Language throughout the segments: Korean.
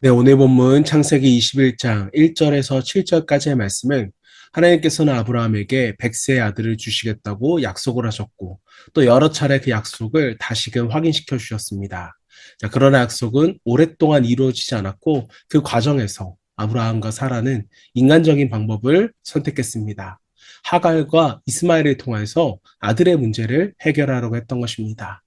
네, 오늘 본문 창세기 21장 1절에서 7절까지의 말씀은 하나님께서는 아브라함에게 100세의 아들을 주시겠다고 약속을 하셨고 또 여러 차례 그 약속을 다시금 확인시켜 주셨습니다. 자, 그러나 약속은 오랫동안 이루어지지 않았고 그 과정에서 아브라함과 사라는 인간적인 방법을 선택했습니다. 하갈과 이스마엘을 통해서 아들의 문제를 해결하려고 했던 것입니다.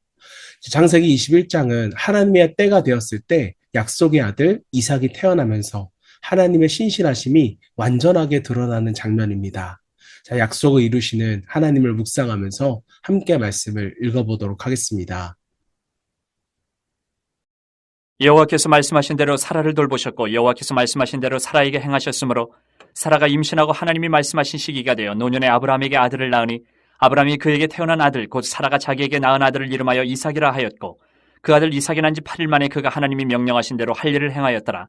창세기 21장은 하나님의 때가 되었을 때 약속의 아들 이삭이 태어나면서 하나님의 신실하심이 완전하게 드러나는 장면입니다. 자, 약속을 이루시는 하나님을 묵상하면서 함께 말씀을 읽어보도록 하겠습니다. 여호와께서 말씀하신 대로 사라를 돌보셨고 여호와께서 말씀하신 대로 사라에게 행하셨으므로 사라가 임신하고 하나님이 말씀하신 시기가 되어 노년에 아브라함에게 아들을 낳으니 아브라함이 그에게 태어난 아들 곧 사라가 자기에게 낳은 아들을 이름하여 이삭이라 하였고 그 아들 이삭이 난 지 8일 만에 그가 하나님이 명령하신 대로 할 일을 행하였더라.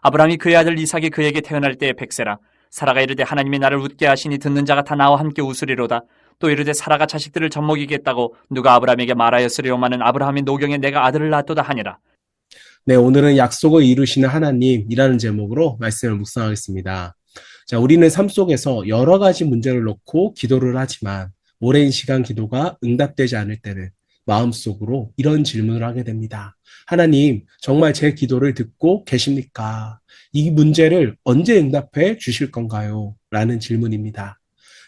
아브라함이 그의 아들 이삭이 그에게 태어날 때에 100세라. 사라가 이르되 하나님이 나를 웃게 하시니 듣는 자가 다 나와 함께 웃으리로다. 또 이르되 사라가 자식들을 젖먹이겠다고 누가 아브라함에게 말하였으리오마는 아브라함이 노경에 내가 아들을 낳았도다 하니라. 네, 오늘은 약속을 이루시는 하나님이라는 제목으로 말씀을 묵상하겠습니다. 자, 우리는 삶 속에서 여러 가지 문제를 놓고 기도를 하지만 오랜 시간 기도가 응답되지 않을 때는 마음속으로 이런 질문을 하게 됩니다. 하나님, 정말 제 기도를 듣고 계십니까? 이 문제를 언제 응답해 주실 건가요? 라는 질문입니다.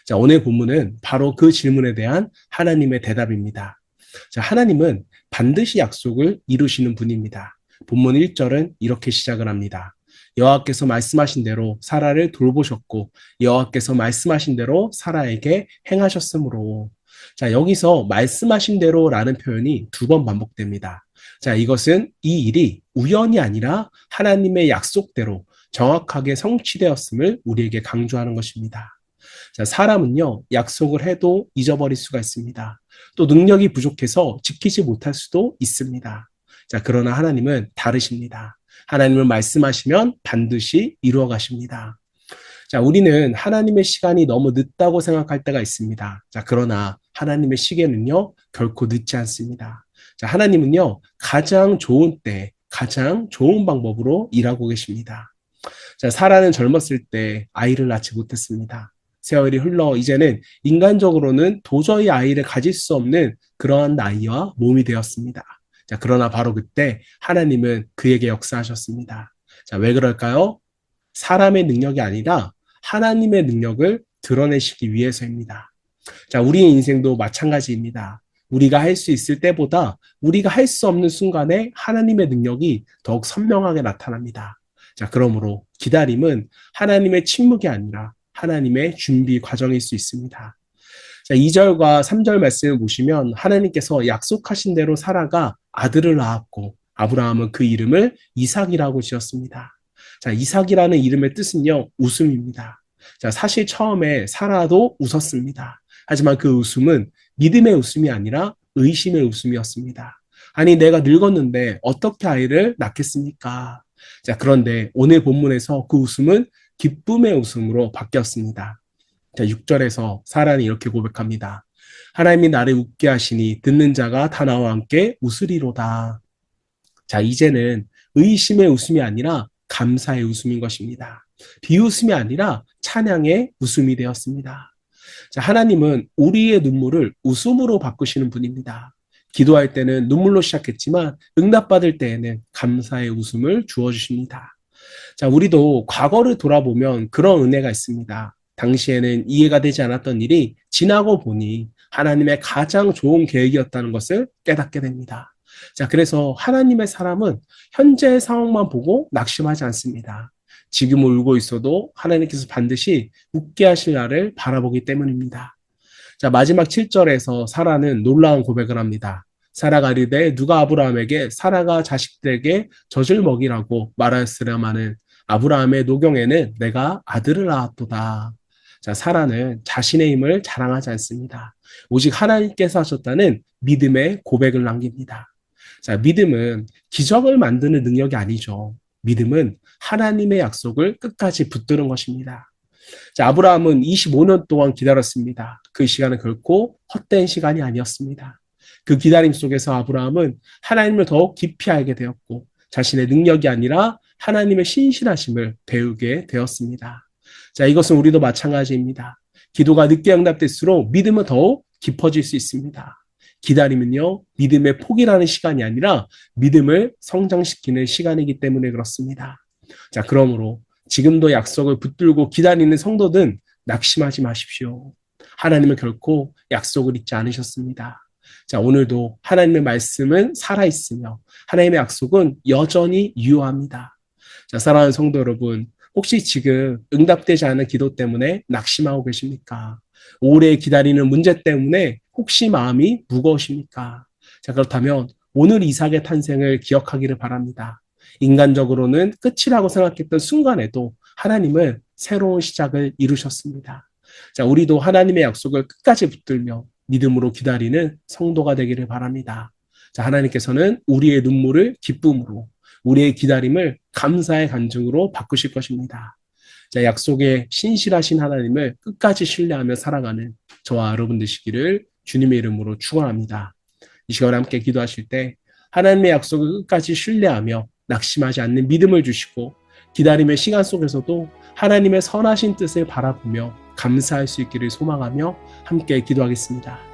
자, 오늘 본문은 바로 그 질문에 대한 하나님의 대답입니다. 자, 하나님은 반드시 약속을 이루시는 분입니다. 본문 1절은 이렇게 시작을 합니다. 여호와께서 말씀하신 대로 사라를 돌보셨고 여호와께서 말씀하신 대로 사라에게 행하셨으므로. 자, 여기서 말씀하신 대로라는 표현이 두 번 반복됩니다. 자, 이것은 이 일이 우연이 아니라 하나님의 약속대로 정확하게 성취되었음을 우리에게 강조하는 것입니다. 자, 사람은요, 약속을 해도 잊어버릴 수가 있습니다. 또 능력이 부족해서 지키지 못할 수도 있습니다. 자, 그러나 하나님은 다르십니다. 하나님을 말씀하시면 반드시 이루어 가십니다. 자, 우리는 하나님의 시간이 너무 늦다고 생각할 때가 있습니다. 자, 그러나 하나님의 시계는요, 결코 늦지 않습니다. 자, 하나님은요, 가장 좋은 때, 가장 좋은 방법으로 일하고 계십니다. 자, 사라는 젊었을 때 아이를 낳지 못했습니다. 세월이 흘러 이제는 인간적으로는 도저히 아이를 가질 수 없는 그러한 나이와 몸이 되었습니다. 자, 그러나 바로 그때 하나님은 그에게 역사하셨습니다. 자, 왜 그럴까요? 사람의 능력이 아니라 하나님의 능력을 드러내시기 위해서입니다. 자, 우리의 인생도 마찬가지입니다. 우리가 할 수 있을 때보다 우리가 할 수 없는 순간에 하나님의 능력이 더욱 선명하게 나타납니다. 자, 그러므로 기다림은 하나님의 침묵이 아니라 하나님의 준비 과정일 수 있습니다. 자, 2절과 3절 말씀을 보시면 하나님께서 약속하신 대로 사라가 아들을 낳았고 아브라함은 그 이름을 이삭이라고 지었습니다. 자, 이삭이라는 이름의 뜻은요, 웃음입니다. 자, 사실 처음에 사라도 웃었습니다. 하지만 그 웃음은 믿음의 웃음이 아니라 의심의 웃음이었습니다. 아니, 내가 늙었는데 어떻게 아이를 낳겠습니까? 자, 그런데 오늘 본문에서 그 웃음은 기쁨의 웃음으로 바뀌었습니다. 자, 6절에서 사라는 이렇게 고백합니다. 하나님이 나를 웃게 하시니 듣는 자가 다 나와 함께 웃으리로다. 자, 이제는 의심의 웃음이 아니라 감사의 웃음인 것입니다. 비웃음이 아니라 찬양의 웃음이 되었습니다. 자, 하나님은 우리의 눈물을 웃음으로 바꾸시는 분입니다. 기도할 때는 눈물로 시작했지만 응답받을 때에는 감사의 웃음을 주어주십니다. 자, 우리도 과거를 돌아보면 그런 은혜가 있습니다. 당시에는 이해가 되지 않았던 일이 지나고 보니 하나님의 가장 좋은 계획이었다는 것을 깨닫게 됩니다. 자, 그래서 하나님의 사람은 현재의 상황만 보고 낙심하지 않습니다. 지금 울고 있어도 하나님께서 반드시 웃게 하실 날을 바라보기 때문입니다. 자, 마지막 7절에서 사라는 놀라운 고백을 합니다. 사라가 이르되 누가 아브라함에게 사라가 자식들에게 젖을 먹이라고 말하였으랴마는 아브라함의 노경에는 내가 아들을 낳았도다. 자, 사라는 자신의 힘을 자랑하지 않습니다. 오직 하나님께서 하셨다는 믿음의 고백을 남깁니다. 자, 믿음은 기적을 만드는 능력이 아니죠. 믿음은 하나님의 약속을 끝까지 붙드는 것입니다. 자, 아브라함은 25년 동안 기다렸습니다. 그 시간은 결코 헛된 시간이 아니었습니다. 그 기다림 속에서 아브라함은 하나님을 더욱 깊이 알게 되었고 자신의 능력이 아니라 하나님의 신실하심을 배우게 되었습니다. 자, 이것은 우리도 마찬가지입니다. 기도가 늦게 응답될수록 믿음은 더욱 깊어질 수 있습니다. 기다림은요, 믿음의 포기라는 시간이 아니라 믿음을 성장시키는 시간이기 때문에 그렇습니다. 자, 그러므로 지금도 약속을 붙들고 기다리는 성도든 낙심하지 마십시오. 하나님은 결코 약속을 잊지 않으셨습니다. 자, 오늘도 하나님의 말씀은 살아있으며 하나님의 약속은 여전히 유효합니다. 자, 사랑하는 성도 여러분, 혹시 지금 응답되지 않은 기도 때문에 낙심하고 계십니까? 오래 기다리는 문제 때문에 혹시 마음이 무거우십니까? 자, 그렇다면 오늘 이삭의 탄생을 기억하기를 바랍니다. 인간적으로는 끝이라고 생각했던 순간에도 하나님은 새로운 시작을 이루셨습니다. 자, 우리도 하나님의 약속을 끝까지 붙들며 믿음으로 기다리는 성도가 되기를 바랍니다. 자, 하나님께서는 우리의 눈물을 기쁨으로, 우리의 기다림을 감사의 간증으로 바꾸실 것입니다. 자, 약속에 신실하신 하나님을 끝까지 신뢰하며 살아가는 저와 여러분 되시기를 주님의 이름으로 축원합니다. 이 시간에 함께 기도하실 때 하나님의 약속을 끝까지 신뢰하며 낙심하지 않는 믿음을 주시고 기다림의 시간 속에서도 하나님의 선하신 뜻을 바라보며 감사할 수 있기를 소망하며 함께 기도하겠습니다.